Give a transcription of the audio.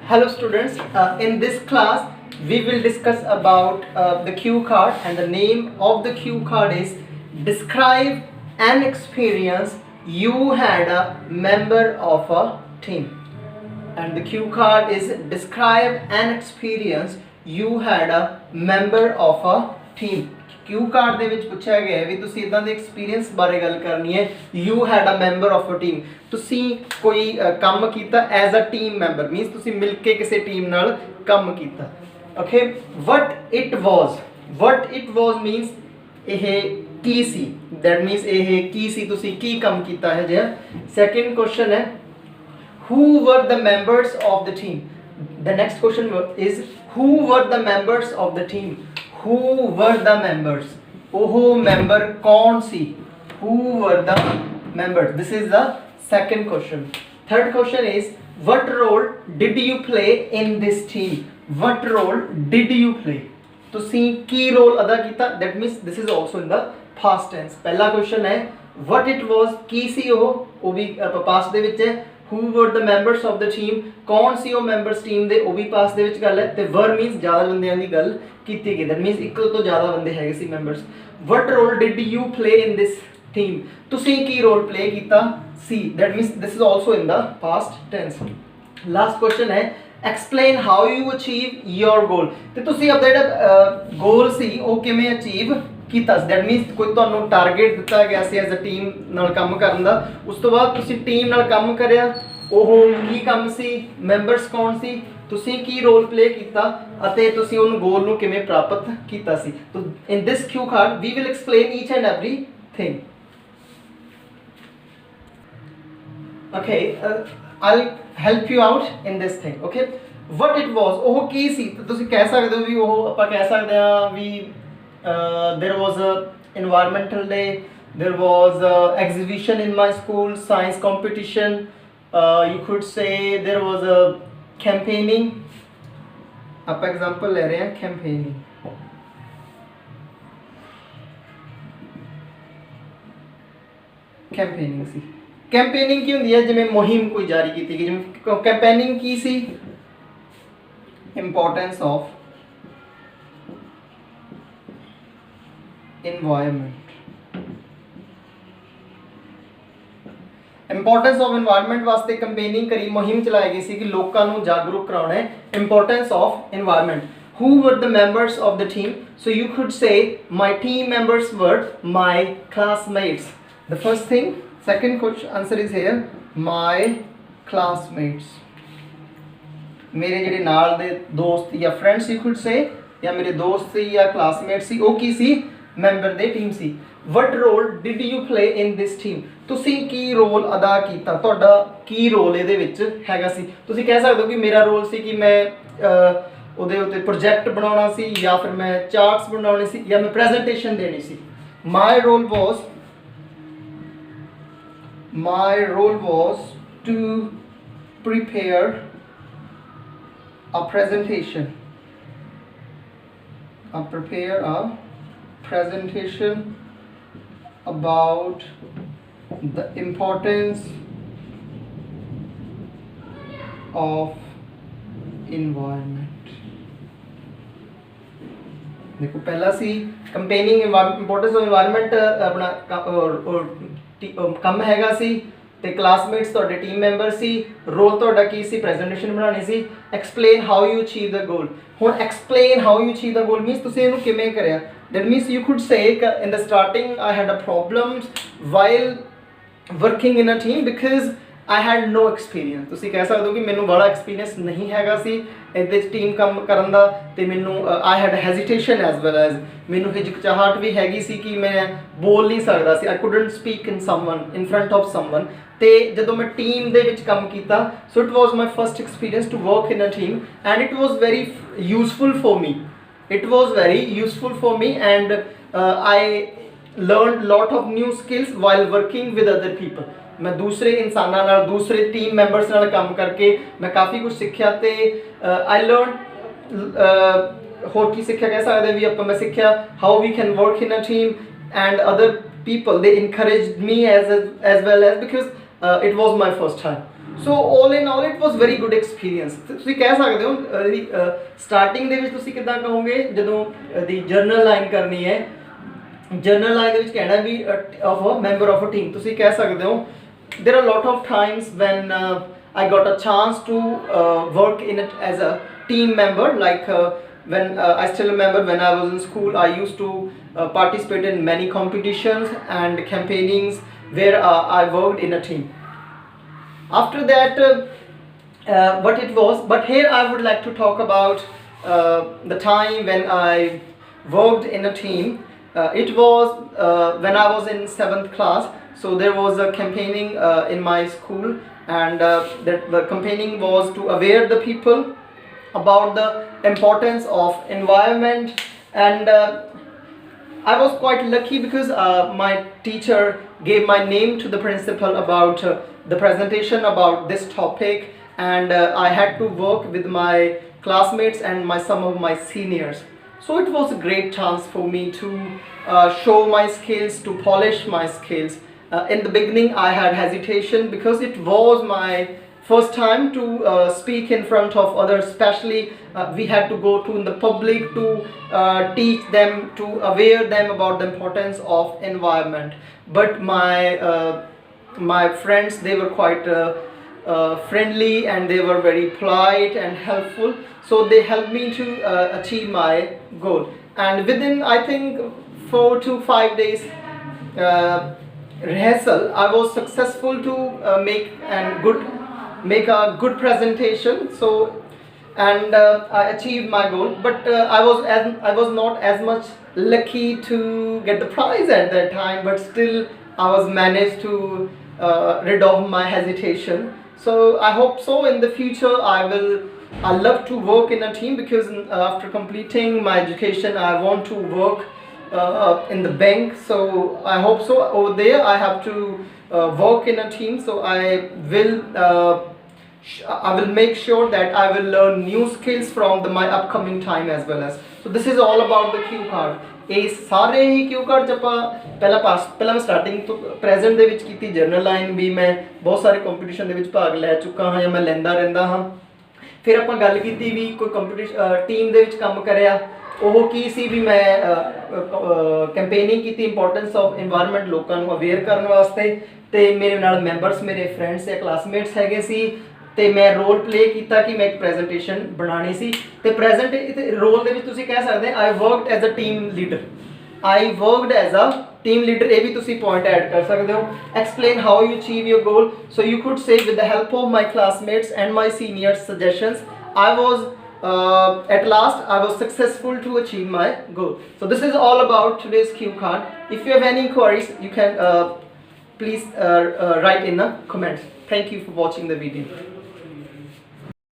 Hello students, in this class we will discuss about the cue card, and the name of the cue card is describe an experience you had a member of a team. And the cue card is describe an experience you had a member of a team. Q card ਦੇ ਵਿੱਚ ਪੁੱਛਿਆ ਗਿਆ ਹੈ ਵੀ ਤੁਸੀਂ ਇਦਾਂ ਦੇ experience ਬਾਰੇ ਗੱਲ ਕਰਨੀ ਹੈ you had a member of a team ਤੁਸੀਂ ਕੋਈ ਕੰਮ ਕੀਤਾ as a team member means ਤੁਸੀਂ ਮਿਲ ਕੇ ਕਿਸੇ ਟੀਮ ਨਾਲ ਕੰਮ ਕੀਤਾ okay what it was means ਇਹ ਕੀ ਸੀ ਦੈਟ ਮੀਨਸ ਇਹ ਕੀ ਸੀ ਤੁਸੀਂ ਕੀ ਕੰਮ ਕੀਤਾ ਹੈ ਜੇ ਸੈਕੰਡ ਕੁਐਸਚਨ ਹੈ who were the members of the team. The next question is who were the members of the team. Who were the members? Oh member kaun si? Who were the members? This is the second question. Third question is what role did you play in this team? What role did you play? ਤੁਸੀਂ ਕੀ role ਅਦਾ ਕੀਤਾ that means this is also in the past tense. ਪਹਿਲਾ question ਹੈ what it was ਕੀ ਸੀ ਉਹ ਵੀ past ਦੇ ਵਿੱਚ ਹੈ who were the members of the team ਕੌਣ ਸੀ ਉਹ ਮੈਂਬਰਸ ਟੀਮ ਦੇ ਉਹ ਵੀ ਪਾਸ ਦੇ ਵਿੱਚ ਗੱਲ ਹੈ ਤੇ were means ਜ਼ਿਆਦਾ ਬੰਦਿਆਂ ਦੀ ਗੱਲ ਕੀਤੀ ਗਈ that means ਇੱਕ ਤੋਂ ਜ਼ਿਆਦਾ ਬੰਦੇ ਹੈਗੇ ਸੀ members what role did you play in this team ਤੁਸੀਂ ਕੀ ਰੋਲ ਪਲੇ ਕੀਤਾ ਸੀ that means this is also in the past tense. Last question ਹੈ explain how you achieve your goal ਤੇ ਤੁਸੀਂ ਆਪਣਾ ਜਿਹੜਾ ਗੋਲ ਸੀ ਉਹ ਕਿਵੇਂ ਅਚੀਵ ਕੀਤਾ ਦੈਟ ਮੀਨਸ ਕੋਈ ਤੁਹਾਨੂੰ ਟਾਰਗੇਟ ਦਿੱਤਾ ਗਿਆ ਸੀ ਐਜ਼ ਅ ਟੀਮ ਨਾਲ ਕੰਮ ਕਰਨ ਦਾ ਉਸ ਤੋਂ ਬਾਅਦ ਤੁਸੀਂ ਟੀਮ ਨਾਲ ਕੰਮ ਕਰਿਆ ਉਹ ਕੀ ਕੰਮ ਸੀ ਮੈਂਬਰਸ ਕੌਣ ਸੀ ਤੁਸੀਂ ਕੀ ਰੋਲ ਪਲੇ ਕੀਤਾ ਅਤੇ ਤੁਸੀਂ ਉਹਨੂੰ ਗੋਲ ਨੂੰ ਕਿਵੇਂ ਪ੍ਰਾਪਤ ਕੀਤਾ ਸੀ ਤਾਂ in this cue card we will explain each and everything okay I'll help you out in this thing okay what it was ਉਹ ਕੀ ਸੀ ਤੁਸੀਂ ਕਹਿ ਸਕਦੇ ਹੋ ਵੀ ਉਹ ਆਪਾਂ ਕਹਿ ਸਕਦੇ ਹਾਂ ਵੀ there was a environmental day there was a exhibition in my school science competition you could say there was a campaigning ਆਪਾਂ example ਲੈ ਰਹੇ ਹਾਂ campaigning ਸੀ ਕੈਂਪੇਨਿੰਗ ਕੀ ਹੁੰਦੀ ਹੈ ਜਿਵੇਂ ਮੁਹਿੰਮ ਕੋਈ ਜਾਰੀ ਕੀਤੀ ਗਈ ਜਿਵੇਂ campaigning Ki C importance of environment importance of environment ਵਾਸਤੇ ਕੈਂਪੇਨਿੰਗ ਕਰੀ ਮੁਹਿੰਮ ਚਲਾਈ ਗਈ ਸੀ ਕਿ ਲੋਕਾਂ ਨੂੰ ਜਾਗਰੂਕ ਕਰਾਉਣਾ ਹੈ importance of environment who were the members of the team so you could say my team members were my classmates the first thing second question answer is here my classmates ਮੇਰੇ ਜਿਹੜੇ ਨਾਲ ਦੇ ਦੋਸਤ ਜਾਂ ਫਰੈਂਡਸ you could say ਜਾਂ ਮੇਰੇ ਦੋਸਤ ਸੀ ਜਾਂ ਕਲਾਸਮੇਟ ਸੀ ਉਹ ਕੀ ਸੀ ਮੈਂਬਰ ਦੇ team C what role did you play in this team ਤੁਸੀਂ ਕੀ ਰੋਲ ਅਦਾ ਕੀਤਾ ਤੁਹਾਡਾ ਕੀ ਰੋਲ ਇਹਦੇ ਵਿੱਚ ਹੈਗਾ ਸੀ ਤੁਸੀਂ ਕਹਿ ਸਕਦੇ ਹੋ ਕਿ ਮੇਰਾ ਰੋਲ ਸੀ ਕਿ ਮੈਂ ਉਹਦੇ ਉੱਤੇ ਪ੍ਰੋਜੈਕਟ ਬਣਾਉਣਾ ਸੀ ਜਾਂ ਫਿਰ ਮੈਂ ਚਾਰਟਸ ਬਣਾਉਣੇ ਸੀ ਜਾਂ ਮੈਂ ਪ੍ਰੈਜੈਂਟੇਸ਼ਨ ਦੇਣੀ ਸੀ my role was to prepare a presentation about the importance of environment देखो पहला सी कंपेनिंग इंपॉर्टेंस ऑफ एनवायरनमेंट अपना ਕੰਮ ਹੈਗਾ ਸੀ ਤੇ ਕਲਾਸਮੇਟਸ ਤੁਹਾਡੇ ਟੀਮ ਮੈਂਬਰ ਸੀ ਰੋਲ ਤੁਹਾਡਾ ਕੀ ਸੀ ਪ੍ਰੈਜੈਂਟੇਸ਼ਨ ਬਣਾਉਣੀ ਸੀ explain how you achieve the goal ਹੁਣ explain how you achieve the goal means ਤੁਸੀਂ ਇਹਨੂੰ ਕਿਵੇਂ ਕਰਿਆ that means you could say in the starting I had a problems while working in a team because I had no experience ਤੁਸੀਂ ਕਹਿ ਸਕਦੇ ਹੋ ਕਿ ਮੈਨੂੰ ਬੜਾ ਐਕਸਪੀਰੀਅੰਸ ਨਹੀਂ ਹੈਗਾ ਸੀ ਇਹਦੇ ਟੀਮ ਕੰਮ ਕਰਨ ਦਾ ਤੇ ਮੈਨੂੰ I had hesitation as well as ਮੈਨੂੰ ਹਿਚਕਚਾਹਟ ਵੀ ਹੈਗੀ ਸੀ ਕਿ ਮੈਂ ਬੋਲ ਨਹੀਂ ਸਕਦਾ ਸੀ I couldn't speak in front of someone ਤੇ ਜਦੋਂ ਮੈਂ ਟੀਮ ਦੇ ਵਿੱਚ ਕੰਮ ਕੀਤਾ so it was my first experience to work in a team and it was very useful for me and I learned lot of new skills while working with other people मैं दूसरे इंसानों नाल दूसरे team members नाल काम करके मैं काफ़ी कुछ सीखा ते आई लर्न होर की सीखा कह सकते भी आप मैं सीखा how we can work in a team and other people they encouraged me as well as because it was my first time so all in all it was very good experience। ਤੁਸੀਂ ਕਹਿ ਸਕਦੇ ਹੋ starting ਦੇ ਵਿੱਚ ਤੁਸੀਂ ਕਿੱਦਾਂ ਕਹੋਗੇ ਜਦੋਂ ਦੀ ਜਰਨਲ ਲਾਈਨ ਕਰਨੀ ਹੈ, ਜਰਨਲ ਲਾਈਨ ਦੇ ਵਿੱਚ ਕਹਿਣਾ ਵੀ of a member of a team, ਤੁਸੀਂ ਕਹਿ ਸਕਦੇ ਹੋ there are a lot of times when I got a chance to work in it as a team member, like when I still remember when I was in school I used to participate in many competitions and campaignings where I worked in a team. After that what it was, but here I would like to talk about the time when I worked in a team. It was when I was in 7th class, so there was a campaigning in my school, and the campaigning was to aware the people about the importance of environment. And I was quite lucky because my teacher gave my name to the principal about the presentation about this topic, and I had to work with my classmates and some of my seniors. So it was a great chance for me to show my skills, to polish my skills. In the beginning I had hesitation because it was my first time to speak in front of others, especially we had to go to in the public to teach them, to aware them about the importance of environment. But my friends, they were quite friendly and they were very polite and helpful, so they helped me to achieve my goal. And within I think 4 to 5 days rehearsal I was successful to make a good presentation. So and I achieved my goal, but I was not as much lucky to get the prize at that time, but still I was managed to rid of my hesitation. So I hope so in the future I love to work in a team, because after completing my education I want to work in the bank. So I hope so over there I have to work in a team. So I will make sure that I will learn new skills from my upcoming time as well as. So this is all about the cue card. ਇਹ ਸਾਰੇ ਹੀ ਕਿਊ card 'ਚ ਆਪਾਂ ਪਹਿਲਾਂ ਮੈਂ starting ਤੋਂ present ਦੇ ਵਿੱਚ ਕੀਤੀ। ਜਰਨਲ ਲਾਈਨ ਵੀ ਮੈਂ ਬਹੁਤ ਸਾਰੇ ਕੰਪੀਟੀਸ਼ਨ ਦੇ ਵਿੱਚ ਭਾਗ ਲੈ ਚੁੱਕਾ ਹਾਂ ਜਾਂ ਮੈਂ ਲੈਂਦਾ ਰਹਿੰਦਾ ਹਾਂ। ਫਿਰ ਆਪਾਂ ਗੱਲ ਕੀਤੀ ਵੀ ਕੋਈ ਕੰਪੀਟੀਸ਼ਨ ਟੀਮ ਦੇ ਵਿੱਚ ਕੰਮ ਕਰਿਆ, ਉਹ ਕੀ ਸੀ ਵੀ ਮੈਂ ਕੈਂਪੇਨਿੰਗ ਕੀਤੀ ਇੰਪੋਰਟੈਂਸ ਆਫ ਇਨਵਾਇਰਨਮੈਂਟ ਲੋਕਾਂ ਨੂੰ ਅਵੇਅਰ ਕਰਨ ਵਾਸਤੇ, ਅਤੇ ਮੇਰੇ ਨਾਲ ਮੈਂਬਰਸ ਮੇਰੇ ਫਰੈਂਡਸ ਜਾਂ ਕਲਾਸਮੇਟਸ ਹੈਗੇ ਸੀ, ਅਤੇ ਮੈਂ ਰੋਲ ਪਲੇ ਕੀਤਾ ਕਿ ਮੈਂ ਇੱਕ ਪ੍ਰੈਜੈਂਟੇਸ਼ਨ ਬਣਾਉਣੀ ਸੀ। ਅਤੇ ਰੋਲ ਦੇ ਵਿੱਚ ਤੁਸੀਂ ਕਹਿ ਸਕਦੇ I worked as a team leader, I worked as a team leader. ਇਹ ਵੀ ਤੁਸੀਂ ਪੁਆਇੰਟ ਐਡ ਕਰ ਸਕਦੇ ਹੋ। Explain how you achieve your goal, so you could say with the help of my classmates and my seniors suggestions I was at last I was successful to achieve my goal. So this is all about today's cue card. If you have any queries, you can please write in the comments. Thank you for watching the video.